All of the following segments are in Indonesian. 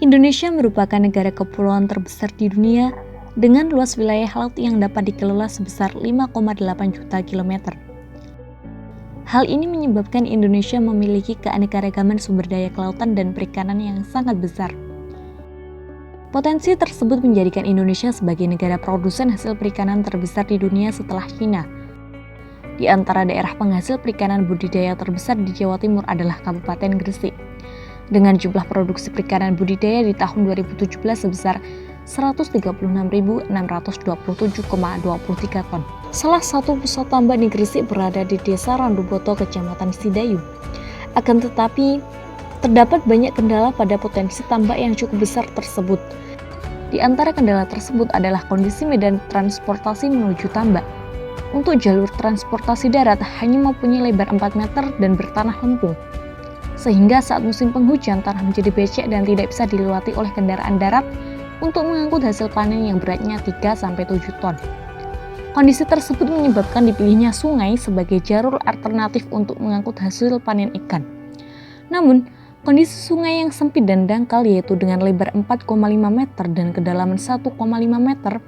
Indonesia merupakan negara kepulauan terbesar di dunia dengan luas wilayah laut yang dapat dikelola sebesar 5,8 juta kilometer. Hal ini menyebabkan Indonesia memiliki keanekaragaman sumber daya kelautan dan perikanan yang sangat besar. Potensi tersebut menjadikan Indonesia sebagai negara produsen hasil perikanan terbesar di dunia setelah China. Di antara daerah penghasil perikanan budidaya terbesar di Jawa Timur adalah Kabupaten Gresik, dengan jumlah produksi perikanan budidaya di tahun 2017 sebesar 136.627,23 ton. Salah satu pusat tambak di Gresik berada di Desa Randuboto, Kecamatan Sidayu. Akan tetapi, terdapat banyak kendala pada potensi tambak yang cukup besar tersebut. Di antara kendala tersebut adalah kondisi medan transportasi menuju tambak. Untuk jalur transportasi darat hanya mempunyai lebar 4 meter dan bertanah lempung, sehingga saat musim penghujan tanah menjadi becek dan tidak bisa dilewati oleh kendaraan darat untuk mengangkut hasil panen yang beratnya 3-7 ton. Kondisi tersebut menyebabkan dipilihnya sungai sebagai jalur alternatif untuk mengangkut hasil panen ikan. Namun, kondisi sungai yang sempit dan dangkal yaitu dengan lebar 4,5 meter dan kedalaman 1,5 meter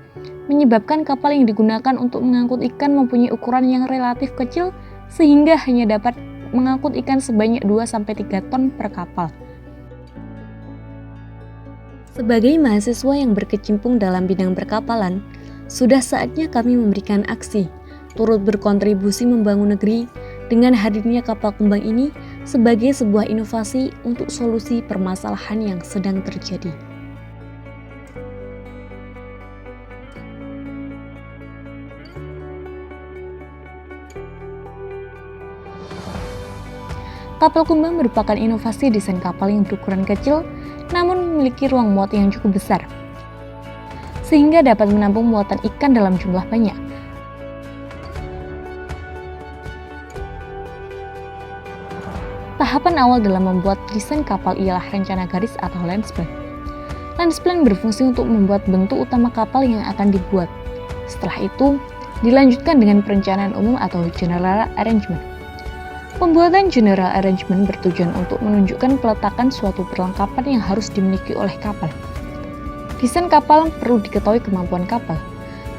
menyebabkan kapal yang digunakan untuk mengangkut ikan mempunyai ukuran yang relatif kecil sehingga hanya dapat mengangkut ikan sebanyak 2-3 ton per kapal. Sebagai mahasiswa yang berkecimpung dalam bidang perkapalan, sudah saatnya kami memberikan aksi, turut berkontribusi membangun negeri dengan hadirnya kapal kembang ini sebagai sebuah inovasi untuk solusi permasalahan yang sedang terjadi. Kapal kumbang merupakan inovasi desain kapal yang berukuran kecil namun memiliki ruang muat yang cukup besar, sehingga dapat menampung muatan ikan dalam jumlah banyak. Tahapan awal dalam membuat desain kapal ialah rencana garis atau lens plan. Lens plan berfungsi untuk membuat bentuk utama kapal yang akan dibuat. Setelah itu, dilanjutkan dengan perencanaan umum atau general arrangement. Pembuatan general arrangement bertujuan untuk menunjukkan peletakan suatu perlengkapan yang harus dimiliki oleh kapal. Desain kapal perlu diketahui kemampuan kapal.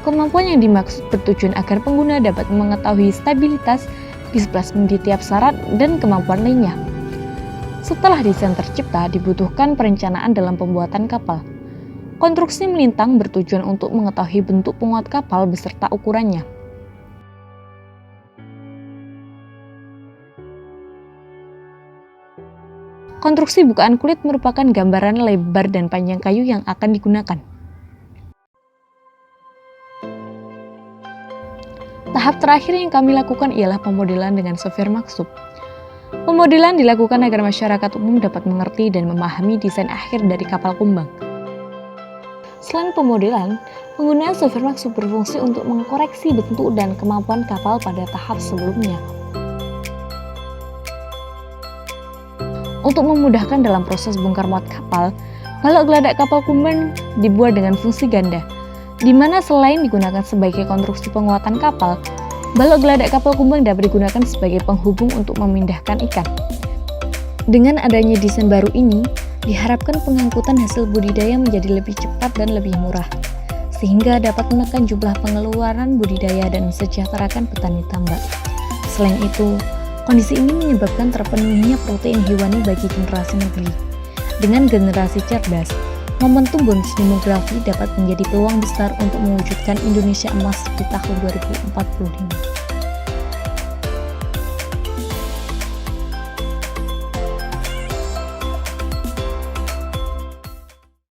Kemampuan yang dimaksud bertujuan agar pengguna dapat mengetahui stabilitas, displacement di tiap syarat, dan kemampuan lainnya. Setelah desain tercipta, dibutuhkan perencanaan dalam pembuatan kapal. Konstruksi melintang bertujuan untuk mengetahui bentuk penguat kapal beserta ukurannya. Konstruksi bukaan kulit merupakan gambaran lebar dan panjang kayu yang akan digunakan. Tahap terakhir yang kami lakukan ialah pemodelan dengan software Maxup. Pemodelan dilakukan agar masyarakat umum dapat mengerti dan memahami desain akhir dari kapal kumbang. Selain pemodelan, penggunaan software Maxup berfungsi untuk mengkoreksi bentuk dan kemampuan kapal pada tahap sebelumnya. Untuk memudahkan dalam proses bongkar muat kapal, balok geladak kapal kumbang dibuat dengan fungsi ganda, di mana selain digunakan sebagai konstruksi penguatan kapal, balok geladak kapal kumbang dapat digunakan sebagai penghubung untuk memindahkan ikan. Dengan adanya desain baru ini, diharapkan pengangkutan hasil budidaya menjadi lebih cepat dan lebih murah, sehingga dapat menekan jumlah pengeluaran budidaya dan mensejahterakan petani tambak. Selain itu, kondisi ini menyebabkan terpenuhinya protein hewani bagi generasi negeri. Dengan generasi cerdas, momentum bonus demografi dapat menjadi peluang besar untuk mewujudkan Indonesia emas di tahun 2045.